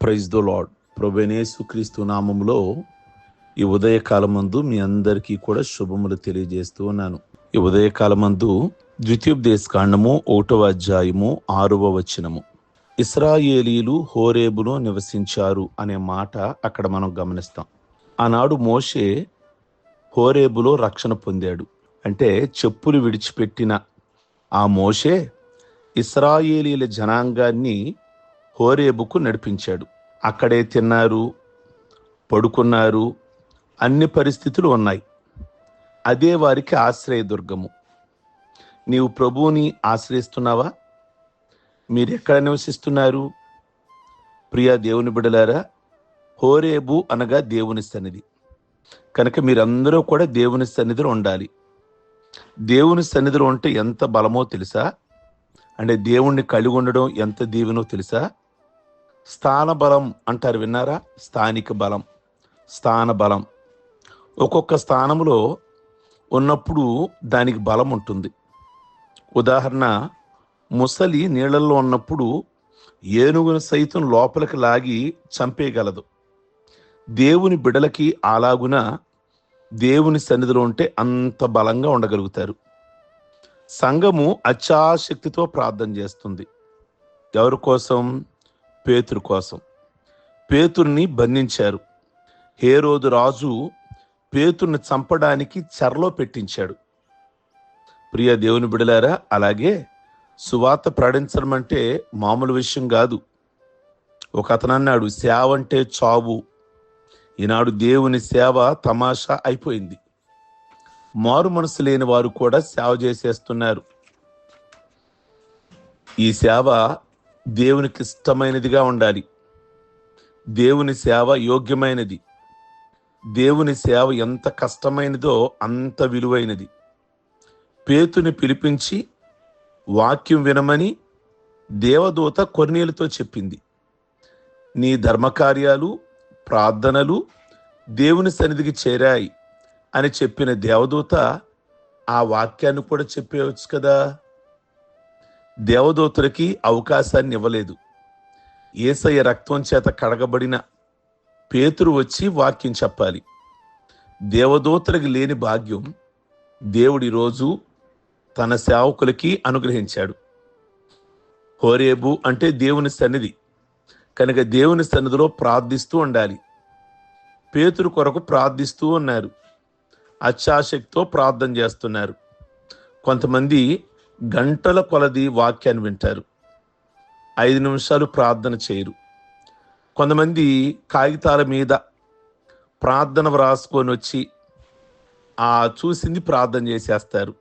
Praise the lord. ప్రభువైన యేసుక్రీస్తు నామములో ఈ ఉదయకాలమందు మీ అందరికీ కూడా శుభములు తెలియజేస్తూ ఉన్నాను. ఈ ఉదయకాలమందు ద్వితీయోపదేశకాండము 1వ అధ్యాయము 6వ వచనము, ఇశ్రాయేలీలు హోరేబులో నివసించారు అనే మాట అక్కడ మనం గమనిస్తాం. ఆనాడు మోషే హోరేబులో రక్షణ పొందాడు. అంటే చెప్పులు విడిచిపెట్టిన ఆ మోషే ఇశ్రాయేలీల జనాంగాన్ని హోరేబుకు నడిపించాడు. అక్కడే తిన్నారు, పడుకున్నారు, అన్ని పరిస్థితులు ఉన్నాయి. అదే వారికి ఆశ్రయదుర్గము. నీవు ప్రభువుని ఆశ్రయిస్తున్నావా? మీరు ఎక్కడ నివసిస్తున్నారు? ప్రియా దేవుని బిడ్డలారా, హోరేబు అనగా దేవుని సన్నిధి. కనుక మీరందరూ కూడా దేవుని సన్నిధిలో ఉండాలి. దేవుని సన్నిధిలో ఉంటే ఎంత బలమో తెలుసా? అంటే దేవుణ్ణి కలిగి ఉండడం ఎంత దీవెనో తెలుసా? స్థాన బలం అంటారు, విన్నారా? స్థానిక బలం, స్థాన బలం. ఒక్కొక్క స్థానంలో ఉన్నప్పుడు దానికి బలం ఉంటుంది. ఉదాహరణ, ముసలి నీళ్ళల్లో ఉన్నప్పుడు ఏనుగును సైతం లోపలికి లాగి చంపేయగలదు. దేవుని బిడలకి అలాగున దేవుని సన్నిధిలో ఉంటే అంత బలంగా ఉండగలుగుతారు. సంఘము అత్యాశక్తితో ప్రార్థన చేస్తుంది. ఎవరి కోసం? పేతురు కోసం. పేతురుని బంధించారు. హేరోదు రాజు పేతురుని చంపడానికి చెరలో పెట్టించాడు. ప్రియ దేవుని బిడలారా, అలాగే సువార్త ప్రకటించడం అంటే మామూలు విషయం కాదు. ఒక అతను అన్నాడు, సేవ అంటే చావు. ఈనాడు దేవుని సేవ తమాషా అయిపోయింది. మారు మనసు లేని వారు కూడా సేవ చేసేస్తున్నారు. ఈ సేవ దేవునికి ఇష్టమైనదిగా ఉండాలి. దేవుని సేవ యోగ్యమైనది. దేవుని సేవ ఎంత కష్టమైనదో అంత విలువైనది. పేతుని పిలిపించి వాక్యం వినమని దేవదూత కొర్నేలుతో చెప్పింది. నీ ధర్మకార్యాలు, ప్రార్థనలు దేవుని సన్నిధికి చేరాయి అని చెప్పిన దేవదూత ఆ వాక్యాన్ని కూడా చెప్పేవచ్చు కదా. దేవదూతలకి అవకాశాన్ని ఇవ్వలేదు. యేసయ్య రక్తం చేత కడగబడిన పేతురు వచ్చి వాక్యం చెప్పాలి. దేవదూతలకు లేని భాగ్యం దేవుడి రోజు తన సేవకులకి అనుగ్రహించాడు. హోరేబు అంటే దేవుని సన్నిధి. కనుక దేవుని సన్నిధిలో ప్రార్థిస్తూ ఉండాలి. పేతురు కొరకు ప్రార్థిస్తూ ఉన్నారు. అత్యాశక్తితో ప్రార్థన చేస్తున్నారు. కొంతమంది గంటల కొలది వాక్యాన్ని వింటారు, 5 నిమిషాలు ప్రార్థన చేయరు. కొంతమంది కాగితాల మీద ప్రార్థన వ్రాసుకొని వచ్చి చూసింది ప్రార్థన చేసేస్తారు.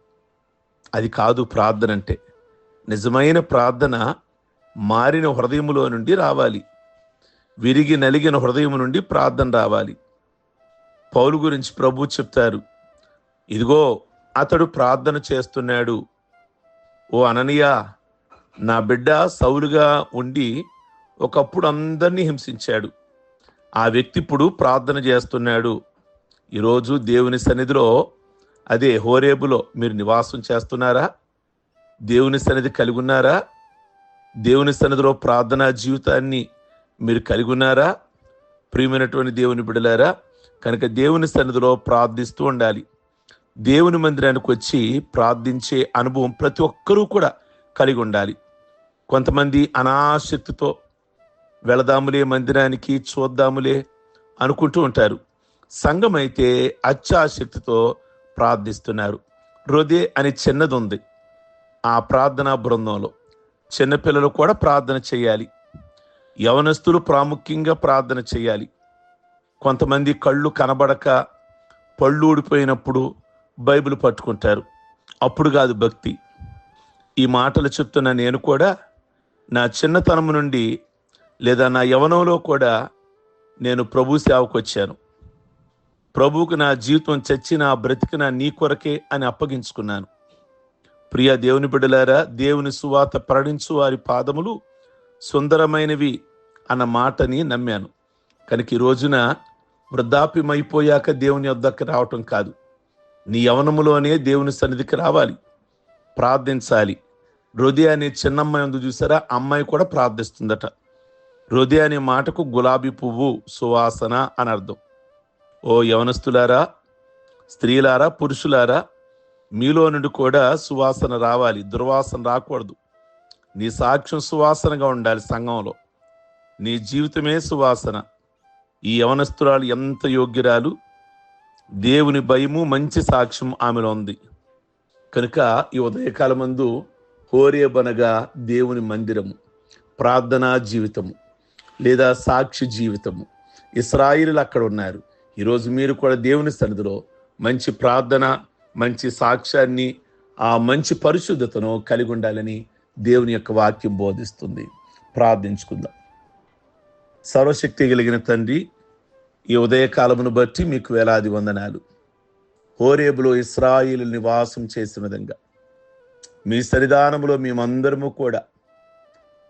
అది కాదు ప్రార్థన అంటే. నిజమైన ప్రార్థన మారిన హృదయములో నుండి రావాలి. విరిగి నలిగిన హృదయం నుండి ప్రార్థన రావాలి. పౌలు గురించి ప్రభు చెప్తారు, ఇదిగో అతడు ప్రార్థన చేస్తున్నాడు. ఓ అననీయ, నా బిడ్డ సౌలుగా ఉండి ఒకప్పుడు అందరినీ హింసించాడు. ఆ వ్యక్తి ఇప్పుడు ప్రార్థన చేస్తున్నాడు. ఈరోజు దేవుని సన్నిధిలో, అదే హోరేబులో మీరు నివాసం చేస్తున్నారా? దేవుని సన్నిధి కలిగి ఉన్నారా? దేవుని సన్నిధిలో ప్రార్థనా జీవితాన్ని మీరు కలిగి ఉన్నారా? ప్రియమైనటువంటి దేవుని బిడ్డలారా, కనుక దేవుని సన్నిధిలో ప్రార్థిస్తూ ఉండాలి. దేవుని మందిరానికి వచ్చి ప్రార్థించే అనుభవం ప్రతి ఒక్కరూ కూడా కలిగి ఉండాలి. కొంతమంది అనాసక్తితో వెళదాములే మందిరానికి, చూద్దాములే అనుకుంటూ ఉంటారు. సంఘం అయితే అత్యాశక్తితో ప్రార్థిస్తున్నారు. రొదే అని చిన్నది ఉంది. ఆ ప్రార్థనా బృందంలో చిన్నపిల్లలు కూడా ప్రార్థన చేయాలి. యవనస్తులు ప్రాముఖ్యంగా ప్రార్థన చేయాలి. కొంతమంది కళ్ళు కనబడక పళ్ళు ఊడిపోయినప్పుడు బైబిల్ పట్టుకుంటారు. అప్పుడు కాదు భక్తి. ఈ మాటలు చెప్తున్న నేను కూడా నా చిన్నతనం నుండి లేదా నా యవనంలో కూడా నేను ప్రభు సేవకు వచ్చాను. ప్రభువుకు నా జీవితం చచ్చిన బ్రతికిన నీ కొరకే అని అప్పగించుకున్నాను. ప్రియ దేవుని బిడ్డలారా, దేవుని సువార్త ప్రకటించు వారి పాదములు సుందరమైనవి అన్న మాటని నమ్మాను. కనుక ఈ రోజున వృద్ధాప్యమైపోయాక దేవుని వద్దకు రావటం కాదు, నీ యవనములోనే దేవుని సన్నిధికి రావాలి, ప్రార్థించాలి. రొదే అనే చిన్నమ్మాయి ఉంది చూసారా, అమ్మాయి కూడా ప్రార్థిస్తుందట. హృదయ అనే మాటకు గులాబీ పువ్వు, సువాసన అని అర్థం. ఓ యవనస్తులారా, స్త్రీలారా, పురుషులారా, మీలో నుండి కూడా సువాసన రావాలి, దుర్వాసన రాకూడదు. నీ సాక్ష్యం సువాసనగా ఉండాలి. సంఘంలో నీ జీవితమే సువాసన. ఈ యవనస్తురాలు ఎంత యోగ్యురాలు! దేవుని భయము, మంచి సాక్ష్యం ఆమెలో ఉంది. కనుక ఈ ఉదయకాలమందు హోరేబనగా దేవుని మందిరము, ప్రార్థనా జీవితము లేదా సాక్షి జీవితము. ఇశ్రాయేలీయులు అక్కడ ఉన్నారు. ఈరోజు మీరు కూడా దేవుని సన్నిధిలో మంచి ప్రార్థన, మంచి సాక్ష్యాన్ని, ఆ మంచి పరిశుద్ధతను కలిగి ఉండాలని దేవుని యొక్క వాక్యం బోధిస్తుంది. ప్రార్థించుకుందాం. సర్వశక్తి కలిగిన తండ్రి, ఈ ఉదయకాలమును బట్టి మీకు వేలాది వందనాలు. హోరేబులో ఇశ్రాయేలు నివాసం చేసిన విధంగా మీ సన్నిధానములో మేమందరము కూడా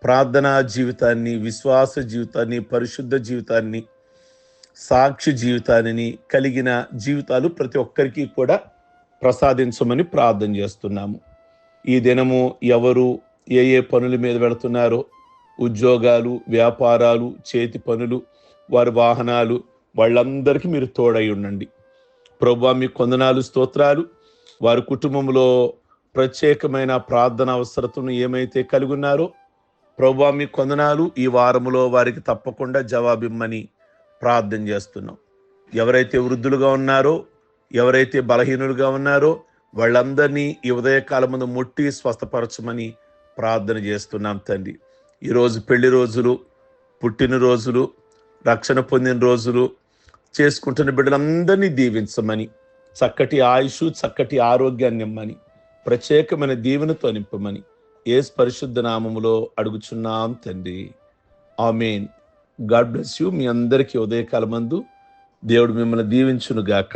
ప్రార్థనా జీవితాన్ని, విశ్వాస జీవితాన్ని, పరిశుద్ధ జీవితాన్ని, సాక్షి జీవితాన్ని కలిగిన జీవితాలు ప్రతి ఒక్కరికి కూడా ప్రసాదించమని ప్రార్థన చేస్తున్నాము. ఈ దినము ఎవరు ఏ ఏ పనుల మీద వెళుతున్నారో, ఉద్యోగాలు, వ్యాపారాలు, చేతి పనులు, వారి వాహనాలు, వాళ్ళందరికీ మీరు తోడై ఉండండి. ప్రభువా, మీ కొందనాలు, స్తోత్రాలు. వారి కుటుంబంలో ప్రత్యేకమైన ప్రార్థన అవసరతను ఏమైతే కలిగి ఉన్నారో ప్రభువా, మీ కొందనాలు. ఈ వారములో వారికి తప్పకుండా జవాబిమ్మని ప్రార్థన చేస్తున్నాం. ఎవరైతే వృద్ధులుగా ఉన్నారో, ఎవరైతే బలహీనులుగా ఉన్నారో వాళ్ళందరినీ ఈ ఉదయకాలం ముందు ముట్టి స్వస్థపరచమని ప్రార్థన చేస్తున్నాం తండ్రి. ఈరోజు పెళ్లి రోజులు, పుట్టినరోజులు, రక్షణ పొందిన రోజులు చేసుకుంటున్న బిడ్డలందరినీ దీవించమని, చక్కటి ఆయుష్, చక్కటి ఆరోగ్యాన్ని ఇమ్మని, ప్రత్యేకమైన దీవెనతో నింపమని యేసు పరిశుద్ధ నామములో అడుగుచున్నాం తండ్రి. ఆమేన్. God bless you. మీ అందరికీ ఉదయకాలం మందు దేవుడు మిమ్మల్ని దీవించును గాక.